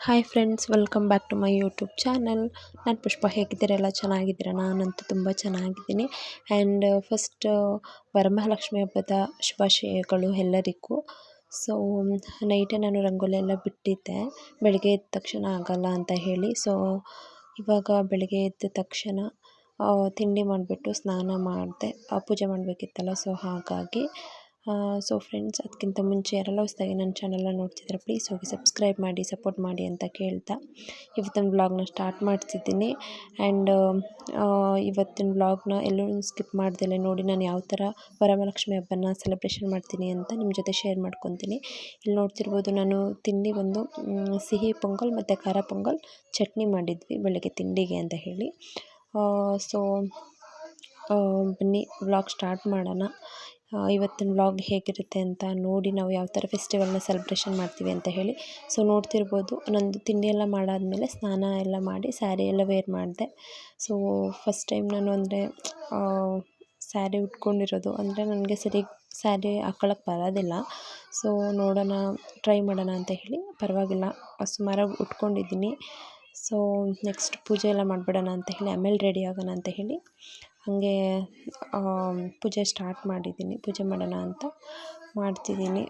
Hi friends, welcome back to my YouTube channel. ನಾನು ಪುಷ್ಪ. ಹೇಗಿದ್ದೀರಾ? ಎಲ್ಲ ಚೆನ್ನಾಗಿದ್ದೀರಾ? ನಾನಂತೂ ತುಂಬ ಚೆನ್ನಾಗಿದ್ದೀನಿ. ಆ್ಯಂಡ್ ಫಸ್ಟ್ ವರಮಹಾಲಕ್ಷ್ಮಿ ಹಬ್ಬದ ಶುಭಾಶಯಗಳು ಎಲ್ಲರಿಗೂ. ಸೊ ನೈಟೇ ನಾನು ರಂಗೋಲಿ ಎಲ್ಲ ಬಿಟ್ಟಿದ್ದೆ, ಬೆಳಗ್ಗೆ ಎದ್ದ ತಕ್ಷಣ ಆಗಲ್ಲ ಅಂತ ಹೇಳಿ. ಸೊ ಇವಾಗ ಬೆಳಗ್ಗೆ ಎದ್ದ ತಕ್ಷಣ ತಿಂಡಿ ಮಾಡಿಬಿಟ್ಟು ಸ್ನಾನ ಮಾಡಿದೆ, ಪೂಜೆ ಮಾಡಬೇಕಿತ್ತಲ್ಲ. ಸೊ ಹಾಗಾಗಿ ಸೊ ಫ್ರೆಂಡ್ಸ್, ಅದಕ್ಕಿಂತ ಮುಂಚೆ ಯಾರೆಲ್ಲ ಹೊಸದಾಗಿ ನನ್ನ ಚಾನಲ್ನ ನೋಡ್ತಿದ್ದಾರೆ, ಪ್ಲೀಸ್ ಹೋಗಿ ಸಬ್ಸ್ಕ್ರೈಬ್ ಮಾಡಿ, ಸಪೋರ್ಟ್ ಮಾಡಿ ಅಂತ ಕೇಳ್ತಾ ಇವತ್ತಿನ ವ್ಲಾಗ್ನ ಸ್ಟಾರ್ಟ್ ಮಾಡ್ತಿದ್ದೀನಿ. ಆ್ಯಂಡ್ ಇವತ್ತಿನ ವ್ಲಾಗ್ನ ಎಲ್ಲೂ ಸ್ಕಿಪ್ ಮಾಡ್ದಲೇ ನೋಡಿ, ನಾನು ಯಾವ ಥರ ವರಮಹಾಲಕ್ಷ್ಮಿ ಹಬ್ಬನ ಸೆಲೆಬ್ರೇಷನ್ ಮಾಡ್ತೀನಿ ಅಂತ ನಿಮ್ಮ ಜೊತೆ ಶೇರ್ ಮಾಡ್ಕೊತೀನಿ. ಇಲ್ಲಿ ನೋಡ್ತಿರ್ಬೋದು, ನಾನು ತಿಂಡಿ ಒಂದು ಸಿಹಿ ಪೊಂಗಲ್ ಮತ್ತು ಖಾರ ಪೊಂಗಲ್ ಚಟ್ನಿ ಮಾಡಿದ್ವಿ ಬೆಳಗ್ಗೆ ತಿಂಡಿಗೆ ಅಂತ ಹೇಳಿ. ಸೊ ಬನ್ನಿ ವ್ಲಾಗ್ ಸ್ಟಾರ್ಟ್ ಮಾಡೋಣ. ಇವತ್ತಿನ ವ್ಲಾಗ್ ಹೇಗಿರುತ್ತೆ ಅಂತ ನೋಡಿ, ನಾವು ಯಾವ ಥರ ಫೆಸ್ಟಿವಲ್ನ ಸೆಲೆಬ್ರೇಷನ್ ಮಾಡ್ತೀವಿ ಅಂತ ಹೇಳಿ. ಸೊ ನೋಡ್ತಿರ್ಬೋದು, ನಂದು ತಿಂಡಿ ಎಲ್ಲ ಮಾಡಾದಮೇಲೆ ಸ್ನಾನ ಎಲ್ಲ ಮಾಡಿ ಸ್ಯಾರಿ ಎಲ್ಲ ವೇರ್ ಮಾಡಿದೆ. ಸೊ ಫಸ್ಟ್ ಟೈಮ್ ನಾನು ಅಂದರೆ ಸ್ಯಾರಿ ಉಟ್ಕೊಂಡಿರೋದು, ಅಂದರೆ ನನಗೆ ಸರಿ ಸ್ಯಾರಿ ಹಾಕ್ಕೊಳಕ್ಕೆ ಬರೋದಿಲ್ಲ. ಸೊ ನೋಡೋಣ, ಟ್ರೈ ಮಾಡೋಣ ಅಂತ ಹೇಳಿ, ಪರವಾಗಿಲ್ಲ ಸುಮಾರಾಗಿ ಉಟ್ಕೊಂಡಿದ್ದೀನಿ. ಸೊ ನೆಕ್ಸ್ಟ್ ಪೂಜೆ ಎಲ್ಲ ಮಾಡಿಬಿಡೋಣ ಅಂತ ಹೇಳಿ, ಆಮೇಲೆ ರೆಡಿ ಆಗೋಣ ಅಂತ ಹೇಳಿ ಹಾಗೆ ಪೂಜೆ ಸ್ಟಾರ್ಟ್ ಮಾಡಿದ್ದೀನಿ. ಪೂಜೆ ಮಾಡೋಣ ಅಂತ ಮಾಡ್ತಿದ್ದೀನಿ.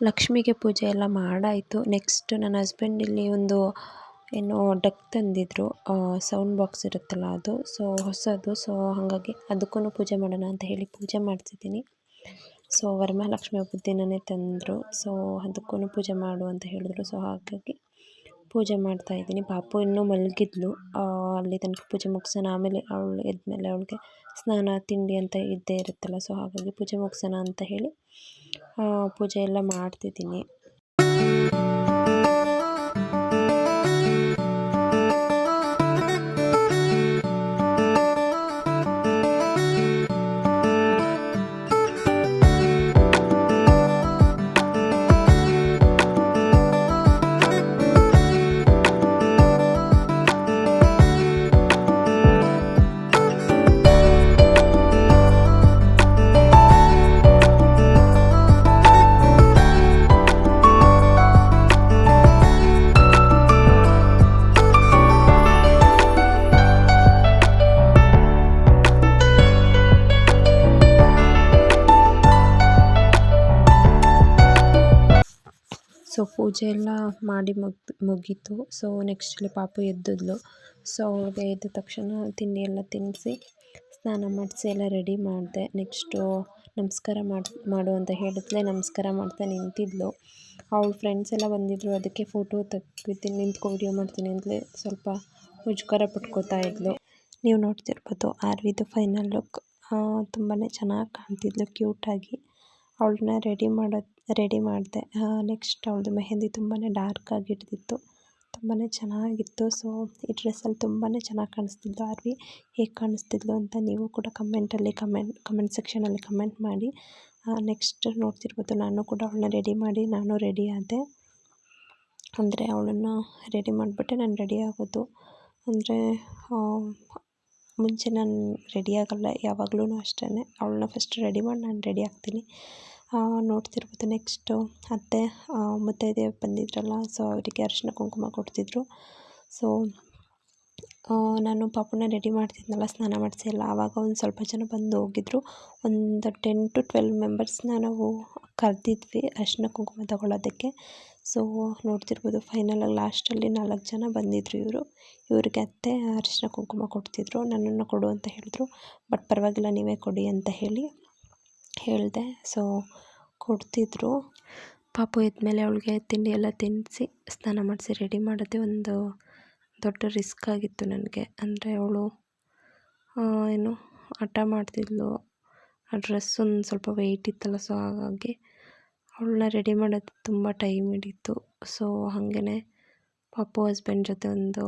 ಲಕ್ಷ್ಮಿಗೆ ಪೂಜೆ ಎಲ್ಲ ಮಾಡಾಯಿತು. ನೆಕ್ಸ್ಟ್ ನನ್ನ ಹಸ್ಬೆಂಡ್ ಇಲ್ಲಿ ಒಂದು ಏನೋ ಡಕ್ ತಂದಿದ್ರು, ಸೌಂಡ್ ಬಾಕ್ಸ್ ಇರುತ್ತಲ್ಲ ಅದು. ಸೊ ಹೊಸದು. ಸೊ ಹಾಗಾಗಿ ಅದಕ್ಕೂ ಪೂಜೆ ಮಾಡೋಣ ಅಂತ ಹೇಳಿ ಪೂಜೆ ಮಾಡ್ತಿದ್ದೀನಿ. ಸೊ ವರಮಹಾಲಕ್ಷ್ಮಿ ಹಬ್ಬದ ದಿನವೇ ತಂದರು. ಸೊ ಅದಕ್ಕೂ ಪೂಜೆ ಮಾಡು ಅಂತ ಹೇಳಿದ್ರು. ಸೊ ಹಾಗಾಗಿ ಪೂಜೆ ಮಾಡ್ತಾಯಿದ್ದೀನಿ. ಪಾಪು ಇನ್ನೂ ಮಲಗಿದ್ಲು. ಅಲ್ಲಿ ತನಕ ಪೂಜೆ ಮುಗಿಸೋಣ, ಆಮೇಲೆ ಅವಳು ಎದ್ಮೇಲೆ ಅವಳಿಗೆ ಸ್ನಾನ ತಿಂಡಿ ಅಂತ ಇದ್ದೇ ಇರುತ್ತಲ್ಲ. ಸೊ ಹಾಗಾಗಿ ಪೂಜೆ ಮುಗಿಸೋಣ ಅಂತ ಹೇಳಿ ಪೂಜೆ ಎಲ್ಲ ಮಾಡ್ತಿದ್ದೀನಿ. ಪೂಜೆ ಎಲ್ಲ ಮಾಡಿ ಮುಗೀತು. ಸೊ ನೆಕ್ಸ್ಟ್ ಇಲ್ಲಿ ಪಾಪು ಎದ್ದಿದ್ಲು. ಸೊ ಅವಳಿಗೆ ಎದ್ದ ತಕ್ಷಣ ತಿಂಡಿ ಎಲ್ಲ ತಿನ್ನಿಸಿ ಸ್ನಾನ ಮಾಡಿಸಿ ಎಲ್ಲ ರೆಡಿ ಮಾಡಿದೆ. ನೆಕ್ಸ್ಟು ನಮಸ್ಕಾರ ಮಾಡು ಅಂತ ಹೇಳಿದ್ಲೆ, ನಮಸ್ಕಾರ ಮಾಡ್ತಾ ನಿಂತಿದ್ಲು. ಅವಳ ಫ್ರೆಂಡ್ಸ್ ಎಲ್ಲ ಬಂದಿದ್ದರು, ಅದಕ್ಕೆ ಫೋಟೋ ತೆಗಿತೀನಿ ನಿಂತ್ಕೊ ವಿಡಿಯೋ ಮಾಡ್ತೀನಿ ಅಂತಲೇ ಸ್ವಲ್ಪ ಮುಜುಗರ ಪಟ್ಕೋತಾ ಇದ್ಲು. ನೀವು ನೋಡ್ತಿರ್ಬೋದು ಆರ್ವಿದು ಫೈನಲ್ ಲುಕ್. ತುಂಬಾ ಚೆನ್ನಾಗಿ ಕಾಣ್ತಿದ್ಲು ಕ್ಯೂಟಾಗಿ. ಅವಳನ್ನ ರೆಡಿ ಮಾಡಿದೆ. ನೆಕ್ಸ್ಟ್ ಅವಳದು ಮೆಹಂದಿ ತುಂಬಾ ಡಾರ್ಕ್ ಆಗಿ ಹಿಡಿದಿತ್ತು, ತುಂಬಾ ಚೆನ್ನಾಗಿತ್ತು. ಸೊ ಈ ಡ್ರೆಸ್ಸಲ್ಲಿ ತುಂಬಾ ಚೆನ್ನಾಗಿ ಕಾಣಿಸ್ತಿದ್ಲು ಆರ್ವಿ. ಹೇಗೆ ಕಾಣಿಸ್ತಿದ್ಲು ಅಂತ ನೀವು ಕೂಡ ಕಮೆಂಟ್ ಸೆಕ್ಷನಲ್ಲಿ ಕಮೆಂಟ್ ಮಾಡಿ. ನೆಕ್ಸ್ಟ್ ನೋಡ್ತಿರ್ಬೋದು ನಾನು ಕೂಡ ಅವಳನ್ನ ರೆಡಿ ಮಾಡಿ ನಾನು ರೆಡಿ ಆದೆ. ಅಂದರೆ ಅವಳನ್ನು ರೆಡಿ ಮಾಡಿಬಿಟ್ಟೆ ನಾನು ರೆಡಿ ಆಗೋದು. ಅಂದರೆ ಮುಂಚೆ ನಾನು ರೆಡಿ ಆಗಲ್ಲ ಯಾವಾಗಲೂ ಅಷ್ಟೇ. ಅವಳನ್ನ ಫಸ್ಟ್ ರೆಡಿ ಮಾಡಿ ನಾನು ರೆಡಿ ಆಗ್ತೀನಿ. ನೋಡ್ತಿರ್ಬೋದು ನೆಕ್ಸ್ಟು ಅತ್ತೆ ಮುತ್ತೈದೆಯರು ಬಂದಿದ್ರಲ್ಲ, ಸೊ ಅವರಿಗೆ ಅರಿಶಿನ ಕುಂಕುಮ ಕೊಡ್ತಿದ್ರು. ಸೊ ನಾನು ಪಾಪುನ ರೆಡಿ ಮಾಡ್ತಿದ್ನಲ್ಲ ಸ್ನಾನ ಮಾಡಿಸಿ ಎಲ್ಲ, ಆವಾಗ ಒಂದು ಸ್ವಲ್ಪ ಜನ ಬಂದು ಹೋಗಿದ್ರು. ಒಂದು 10 to 12 ಮೆಂಬರ್ಸ್ನ ನಾವು ಕರೆದಿದ್ವಿ ಅರಿಶಿನ ಕುಂಕುಮ ತಗೊಳ್ಳೋದಕ್ಕೆ. ಸೊ ನೋಡ್ತಿರ್ಬೋದು ಫೈನಲಾಗಿ ಲಾಸ್ಟಲ್ಲಿ 4 ಜನ ಬಂದಿದ್ದರು. ಇವ್ರಿಗೆ ಅತ್ತೆ ಅರಿಶಿನ ಕುಂಕುಮ ಕೊಡ್ತಿದ್ರು. ನನ್ನನ್ನು ಕೊಡು ಅಂತ ಹೇಳಿದ್ರು. ಬಟ್ ಪರವಾಗಿಲ್ಲ ನೀವೇ ಕೊಡಿ ಅಂತ ಹೇಳಿದೆ. ಸೊ ಕೊಡ್ತಿದ್ರು. ಪಾಪು ಎದ್ಮೇಲೆ ಅವಳಿಗೆ ತಿಂಡಿ ಎಲ್ಲ ತಿನ್ನಿಸಿ ಸ್ನಾನ ಮಾಡಿಸಿ ರೆಡಿ ಮಾಡೋದೇ ಒಂದು ದೊಡ್ಡ ರಿಸ್ಕ್ ಆಗಿತ್ತು ನನಗೆ. ಅಂದರೆ ಅವಳು ಏನು ಹಠ ಮಾಡ್ತಿದ್ಲು. ಆ ಡ್ರೆಸ್ ಒಂದು ಸ್ವಲ್ಪ ವೆಯ್ಟ್ ಇತ್ತಲ್ಲ, ಸೊ ಹಾಗಾಗಿ ಅವಳನ್ನ ರೆಡಿ ಮಾಡೋದು ತುಂಬ ಟೈಮ್ ಹಿಡೀತು. ಸೊ ಹಾಗೇ ಪಾಪು ಹಸ್ಬೆಂಡ್ ಜೊತೆ ಒಂದು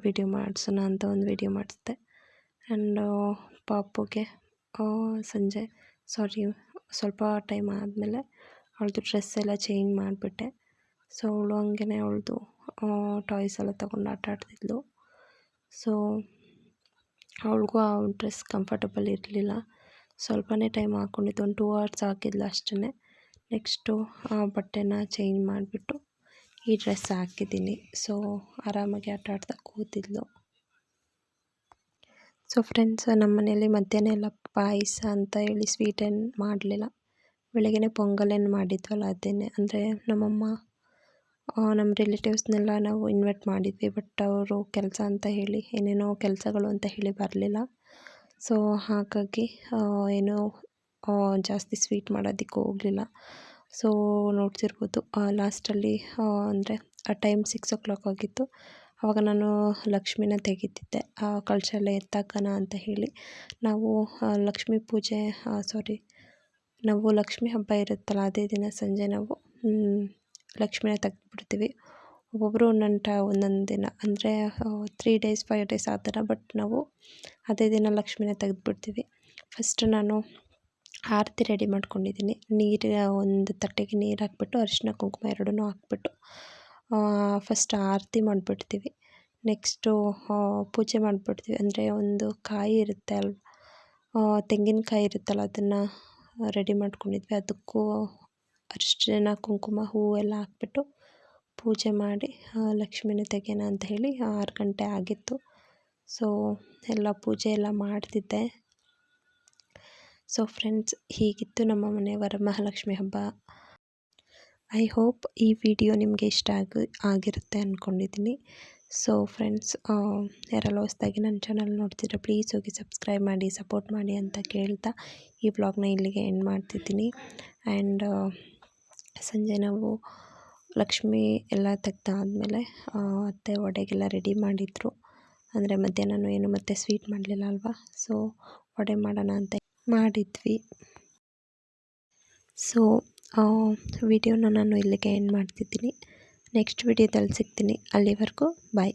ವಿಡಿಯೋ ಮಾಡಿಸೋಣ ಅಂತ ಒಂದು ವಿಡಿಯೋ ಮಾಡಿಸಿದೆ. ಆ್ಯಂಡ್ ಪಾಪುಗೆ ಸಂಜೆ ಸ್ವಲ್ಪ ಟೈಮ್ ಆದಮೇಲೆ ಅವಳದು ಡ್ರೆಸ್ ಎಲ್ಲ ಚೇಂಜ್ ಮಾಡಿಬಿಟ್ಟೆ. ಸೊ ಅವಳು ಹಂಗೆ ಅವಳದು ಟಾಯ್ಸ್ ಎಲ್ಲ ತೊಗೊಂಡು ಆಟ ಆಡ್ತಿದ್ಲು. ಸೊ ಅವಳಿಗೂ ಆ ಡ್ರೆಸ್ ಕಂಫರ್ಟಬಲ್ ಇರಲಿಲ್ಲ. ಸ್ವಲ್ಪನೇ ಟೈಮ್ ಹಾಕ್ಕೊಂಡಿದ್ದು, ಒಂದು 2 hours ಹಾಕಿದ್ಲು ಅಷ್ಟೇ. ನೆಕ್ಸ್ಟು ಬಟ್ಟೆನ ಚೇಂಜ್ ಮಾಡಿಬಿಟ್ಟು ಈ ಡ್ರೆಸ್ ಹಾಕಿದ್ದೀನಿ. ಸೊ ಆರಾಮಾಗಿ ಆಟ ಆಡ್ತಾ ಕೂತಿದ್ಲು. ಸೊ ಫ್ರೆಂಡ್ಸ್, ನಮ್ಮ ಮನೇಲಿ ಮಧ್ಯಾಹ್ನ ಎಲ್ಲ ಪಾಯಸ ಅಂತ ಹೇಳಿ ಸ್ವೀಟ್ ಏನು ಮಾಡಲಿಲ್ಲ. ಬೆಳಗ್ಗೆ ಪೊಂಗಲೇನು ಮಾಡಿದ್ವಲ್ಲ ಅದೇನೆ. ಅಂದರೆ ನಮ್ಮಮ್ಮ ನಮ್ಮ ರಿಲೇಟಿವ್ಸ್ನೆಲ್ಲ ನಾವು ಇನ್ವೈಟ್ ಮಾಡಿದ್ವಿ. ಬಟ್ ಅವರು ಕೆಲಸ ಅಂತ ಹೇಳಿ ಏನೇನೋ ಕೆಲಸಗಳು ಅಂತ ಹೇಳಿ ಬರಲಿಲ್ಲ. ಸೊ ಹಾಗಾಗಿ ಏನೋ ಜಾಸ್ತಿ ಸ್ವೀಟ್ ಮಾಡೋದಕ್ಕೆ ಹೋಗಲಿಲ್ಲ. ಸೊ ನೋಡ್ತಿರ್ಬೋದು ಲಾಸ್ಟಲ್ಲಿ ಅಂದರೆ ಆ ಟೈಮ್ 6 o'clock ಆಗಿತ್ತು. ಆವಾಗ ನಾನು ಲಕ್ಷ್ಮಿನ ತೆಗಿತಿದ್ದೆ, ಕಳಶ ಎಲ್ಲ ಎತ್ತಾಕೋಣ ಅಂತ ಹೇಳಿ. ನಾವು ಲಕ್ಷ್ಮಿ ಹಬ್ಬ ಇರುತ್ತಲ್ಲ, ಅದೇ ದಿನ ಸಂಜೆ ನಾವು ಲಕ್ಷ್ಮಿನ ತೆಗೆದುಬಿಡ್ತೀವಿ. ಒಬ್ಬೊಬ್ಬರು ಒಂದೊಂದು ದಿನ ಅಂದರೆ 3 days 5 days ಆ ಥರ. ಬಟ್ ನಾವು ಅದೇ ದಿನ ಲಕ್ಷ್ಮಿನ ತೆಗೆದುಬಿಡ್ತೀವಿ. ಫಸ್ಟ್ ನಾನು ಆರತಿ ರೆಡಿ ಮಾಡ್ಕೊಂಡಿದ್ದೀನಿ. ಒಂದು ತಟ್ಟೆಗೆ ನೀರು ಹಾಕ್ಬಿಟ್ಟು ಅರಿಶಿನ ಕುಂಕುಮ ಎರಡನ್ನೂ ಹಾಕ್ಬಿಟ್ಟು ಫಸ್ಟ್ ಆರತಿ ಮಾಡಿಬಿಡ್ತೀವಿ. ನೆಕ್ಸ್ಟು ಪೂಜೆ ಮಾಡಿಬಿಡ್ತೀವಿ. ಅಂದರೆ ಒಂದು ಕಾಯಿ ಇರುತ್ತೆ ತೆಂಗಿನಕಾಯಿ ಇರುತ್ತಲ್ಲ, ಅದನ್ನು ರೆಡಿ ಮಾಡ್ಕೊಂಡಿದ್ವಿ. ಅದಕ್ಕೂ ಅರಿಶಿನ ಕುಂಕುಮ ಹೂವೆಲ್ಲ ಹಾಕ್ಬಿಟ್ಟು ಪೂಜೆ ಮಾಡಿ ಲಕ್ಷ್ಮಿನ ತೆಗೆಯೋಣ ಅಂತ ಹೇಳಿ 6 ಗಂಟೆ ಆಗಿತ್ತು. ಸೊ ಎಲ್ಲ ಪೂಜೆ ಎಲ್ಲ ಮಾಡ್ತಿದ್ದೆ. ಸೊ ಫ್ರೆಂಡ್ಸ್, ಹೀಗಿತ್ತು ನಮ್ಮ ಮನೆ ವರಮಹಾಲಕ್ಷ್ಮಿ ಹಬ್ಬ. ಐ ಹೋಪ್ ಈ ವಿಡಿಯೋ ನಿಮಗೆ ಇಷ್ಟ ಆಗಿರುತ್ತೆ ಅಂದ್ಕೊಂಡಿದ್ದೀನಿ. ಸೊ ಫ್ರೆಂಡ್ಸ್, ಯಾರೆಲ್ಲ ಹೊಸದಾಗಿ ನನ್ನ ಚಾನಲ್ ನೋಡ್ತಿದ್ರೆ ಪ್ಲೀಸ್ ಹೋಗಿ ಸಬ್ಸ್ಕ್ರೈಬ್ ಮಾಡಿ, ಸಪೋರ್ಟ್ ಮಾಡಿ ಅಂತ ಕೇಳ್ತಾ ಈ ವ್ಲಾಗ್ನ ಇಲ್ಲಿಗೆ ಎಂಡ್ ಮಾಡ್ತಿದ್ದೀನಿ. ಆ್ಯಂಡ್ ಸಂಜೆ ನಾವು ಲಕ್ಷ್ಮಿ ಎಲ್ಲ ತೆಗ್ದಾದ್ಮೇಲೆ ಅತ್ತೆ ವಡೆಗೆಲ್ಲ ರೆಡಿ ಮಾಡಿದರು. ಅಂದರೆ ಮಧ್ಯಾಹ್ನ ಏನು ಮತ್ತೆ ಸ್ವೀಟ್ ಮಾಡಲಿಲ್ಲ ಅಲ್ವಾ, ಸೊ ವಡೆ ಮಾಡೋಣ ಅಂತ ಮಾಡಿದ್ವಿ. ಸೊ ವಿಡಿಯೋನ ನಾನು ಇಲ್ಲಿಗೆ ಎಂಡ್ ಮಾಡ್ತಿದ್ದೀನಿ. ನೆಕ್ಸ್ಟ್ ವಿಡಿಯೋದಲ್ಲಿ ಸಿಗ್ತೀನಿ. ಅಲ್ಲಿವರೆಗೂ ಬಾಯ್.